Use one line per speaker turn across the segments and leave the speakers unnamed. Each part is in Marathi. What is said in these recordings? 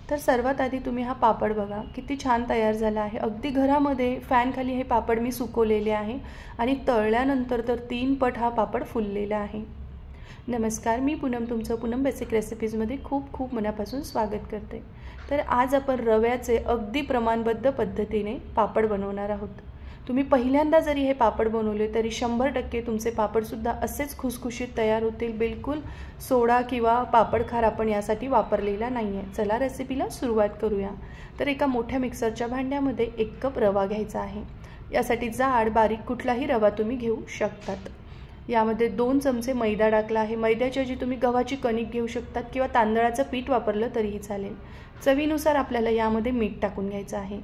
तर सर्वात आधी तुम्ही हा पापड बघा किती छान तयार झाला आहे। अगदी घरामध्ये फॅनखाली हे पापड मी सुकवलेले आहे आणि तळल्यानंतर तर 3 पट हा पापड फुललेला आहे। नमस्कार, मी पूनम, तुमचं पूनम बेसिक रेसिपीजमध्ये खूप खूप मनापासून स्वागत करते। तर आज आपण रव्याचे अगदी प्रमाणबद्ध पद्धतीने पापड बनवणार आहोत। तुम्ही पहिल्यांदा जरी हे पापड बनवले तरी 100% तुमचे पापडसुद्धा असेच खुसखुशीत तयार होतील। बिलकुल सोडा किंवा पापडखार आपण यासाठी वापरलेला नाही आहे। चला रेसिपीला सुरुवात करूया। तर एका मोठ्या मिक्सरच्या भांड्यामध्ये 1 कप रवा घ्यायचा आहे। यासाठी जाड बारीक कुठलाही रवा तुम्ही घेऊ शकतात। यामध्ये 2 चमचे मैदा टाकला आहे। मैद्याच्या ऐवजी तुम्ही गव्हाची कणिक घेऊ शकतात किंवा तांदळाचं पीठ वापरलं तरीही चालेल। चवीनुसार आपल्याला यामध्ये मीठ टाकून घ्यायचं आहे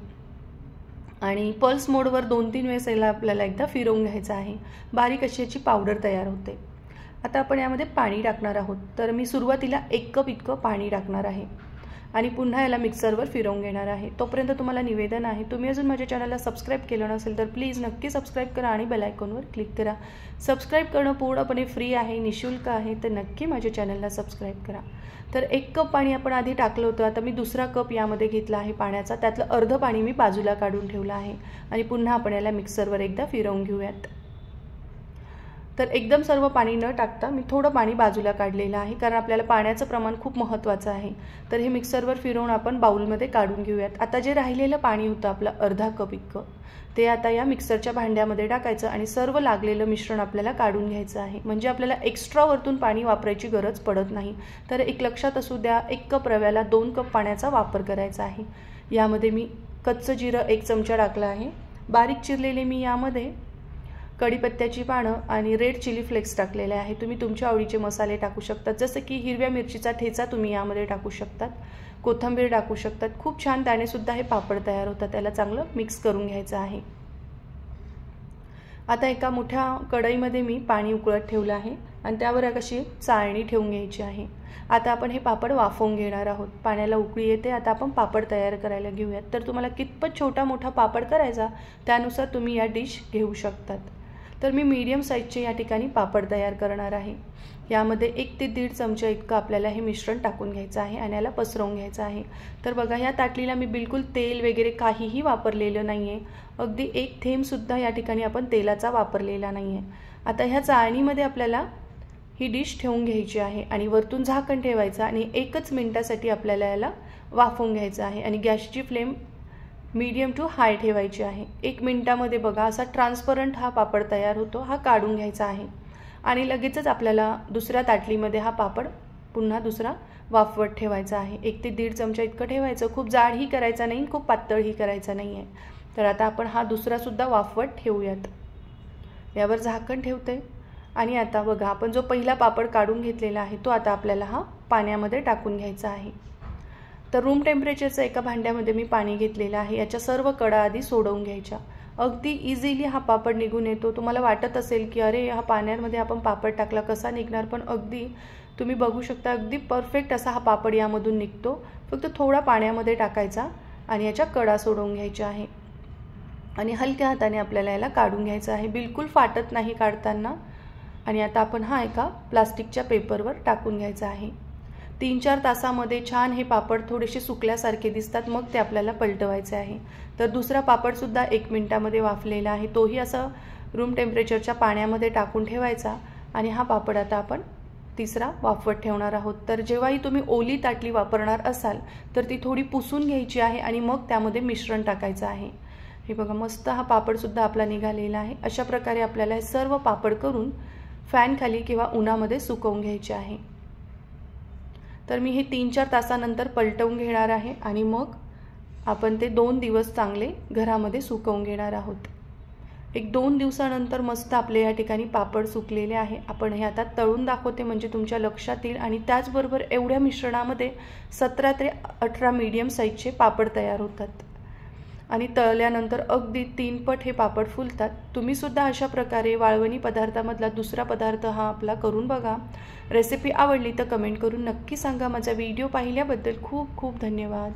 आणि पल्स मोडवर 2-3 वेळेस याला आपल्याला एकदा फिरवून घ्यायचं आहे। बारीक अशी याची पावडर तयार होते। आता आपण यामध्ये पाणी टाकणार आहोत। तर मी सुरुवातीला 1 कप इतकं पाणी टाकणार आहे आणि पुन्हा याला मिक्सरवर फिरवून घेणार आहे। तोपर्यंत तुम्हाला निवेदन आहे, तुम्ही अजून माझ्या चॅनलला सबस्क्राइब केलं नसेल तर प्लीज नक्की सबस्क्राइब करा आणि बेल आयकॉनवर क्लिक करा। सबस्क्राइब करणं पूर्णपणे फ्री आहे, निशुल्क आहे, तर नक्की माझ्या चॅनलला सबस्क्राइब करा। तर 1 कप पाणी आपण आधी टाकलं होतं। आता मी दुसरा कप यामध्ये घेतला आहे पाण्याचा। त्यातलं अर्ध पाणी मी बाजूला काढून ठेवलं आहे आणि पुन्हा आपण याला मिक्सरवर एकदा फिरवून घेऊयात। तर एकदम सर्व पाणी न टाकता मी थोडं पाणी बाजूला काढलेलं आहे, कारण आपल्याला पाण्याचं प्रमाण खूप महत्त्वाचं आहे। तर हे मिक्सरवर फिरवून आपण बाउलमध्ये काढून घेऊयात। आता जे राहिलेलं पाणी होतं आपलं अर्धा कप इतकं, ते आता या मिक्सरच्या भांड्यामध्ये टाकायचं आणि सर्व लागलेलं मिश्रण आपल्याला काढून घ्यायचं आहे। म्हणजे आपल्याला एक्स्ट्रा वरतून पाणी वापरायची गरज पडत नाही। तर एक लक्षात असू द्या, 1 कप रव्याला 2 कप पाण्याचा वापर करायचा आहे। यामध्ये मी कच्चं जिरं 1 चमचा टाकलं आहे। बारीक चिरलेले मी यामध्ये कढीपत्त्याची पानं आणि रेड चिली फ्लेक्स टाकलेले आहे। तुम्ही तुमच्या आवडीचे मसाले टाकू शकतात, जसं की हिरव्या मिरचीचा ठेचा तुम्ही यामध्ये टाकू शकतात, कोथिंबीर टाकू शकतात। खूप छान त्याने सुद्धा हे पापड तयार होतात। त्याला चांगलं मिक्स करून घ्यायचं आहे। आता एका मोठ्या कढईमध्ये मी पाणी उकळत ठेवलं आहे आणि त्यावर अशी चाळणी ठेवून घ्यायची आहे। आता आपण हे पापड वाफवून घेणार आहोत। पाण्याला उकळी येते। आता आपण पापड तयार करायला घेऊयात। तर तुम्हाला कितपत छोटा मोठा पापड करायचा त्यानुसार तुम्ही या डिश घेऊ शकतात। तर मी मीडियम साईजचे या ठिकाणी पापड तयार करणार आहे। यामध्ये 1 ते 1.5 चमचा इतकं आपल्याला हे मिश्रण टाकून घ्यायचं आहे आणि याला पसरवून घ्यायचं आहे। तर बघा, या ताटलीला मी बिलकुल तेल वगैरे काहीही वापरलेलं नाही आहे। अगदी 1 थेंब सुद्धा या ठिकाणी आपण तेलाचा वापरलेला नाही आहे। आता ह्या चाळणीमध्ये आपल्याला ही डिश ठेवून घ्यायची आहे आणि वरतून झाकण ठेवायचं आणि 1च मिनिटासाठी आपल्याला याला वाफवून घ्यायचं आहे आणि गॅसची फ्लेम मीडियम टू हाय ठेवायची आहे। 1 मिनिटामध्ये बघा असा ट्रान्सपरंट हा पापड तयार होतो। हा काढून घ्यायचा आहे आणि लगेचच आपल्याला दुसऱ्या ताटलीमध्ये हा पापड पुन्हा दुसरा वाफवत ठेवायचा आहे। 1 ते 1.5 चमचा इतकं ठेवायचं। खूप जाडही करायचा नाही, खूप पातळही करायचा नाही आहे। तर आता आपण हा दुसरा सुद्धा वाफवत ठेवूयात। यावर झाकण ठेवते आणि आता बघा, आपण जो पहिला पापड काढून घेतलेला आहे तो आता आपल्याला हा पाण्यामध्ये टाकून घ्यायचा आहे। तर रूम टेम्परेचरचं एका भांड्यामध्ये मी पाणी घेतलेलं आहे। याच्या सर्व कडा आधी सोडवून घ्यायच्या। अगदी इझिली हा पापड निघून येतो। तुम्हाला वाटत असेल की अरे हा पाण्यामध्ये आपण पापड टाकला कसा निघणार, पण अगदी तुम्ही बघू शकता अगदी परफेक्ट असा हा पापड यामधून निघतो। फक्त थोडा पाण्यामध्ये टाकायचा आणि याच्या कडा सोडवून घ्यायच्या आहे आणि हलक्या हाताने आपल्याला याला काढून घ्यायचं आहे। बिलकुल फाटत नाही काढताना। आणि आता आपण हा एका प्लास्टिकच्या पेपरवर टाकून घ्यायचा आहे। 3-4 तासामध्ये छान हे पापड थोडेसे सुकल्यासारखे दिसतात, मग ते आपल्याला पलटवायचे आहे। तर दुसरा पापड सुद्धा 1 मिनिटामध्ये वाफलेला आहे। तोही असं रूम टेम्परेचरच्या पाण्यामध्ये टाकून ठेवायचा आणि हा पापड आता आपण तिसरा वाफवत ठेवणार आहोत। तर जेव्हाही तुम्ही ओली ताटली वापरणार असाल तर ती थोडी पुसून घ्यायची आहे आणि मग त्यामध्ये मिश्रण टाकायचं आहे। हे बघा, मस्त हा पापड सुद्धा आपला निघालेला आहे। अशा प्रकारे आपल्याला हे सर्व पापड करून फॅन खाली किंवा उन्हामध्ये सुकवून घ्यायचे आहे। तर मी हे 3-4 तासानंतर पलटवून घेणार आहे आणि मग आपण ते 2 दिवस चांगले घरामध्ये सुकवून घेणार आहोत। 1-2 दिवसानंतर मस्त आपले या ठिकाणी पापड सुकलेले आहे। आपण हे आता तळून दाखवते म्हणजे तुमच्या लक्षात येईल। आणि त्याचबरोबर एवढ्या मिश्रणामध्ये 17 ते 18 मीडियम साईजचे पापड तयार होतात आणि तळल्यानंतर अगदी 3 पट हे पापड फुलतात। तुम्ही सुद्धा अशा प्रकारे वाळवणी पदार्थामधला दुसरा पदार्थ हा आपला करून बघा। रेसिपी आवडली तर कमेंट करून नक्की सांगा। माझा व्हिडिओ पाहिल्याबद्दल खूप खूप धन्यवाद।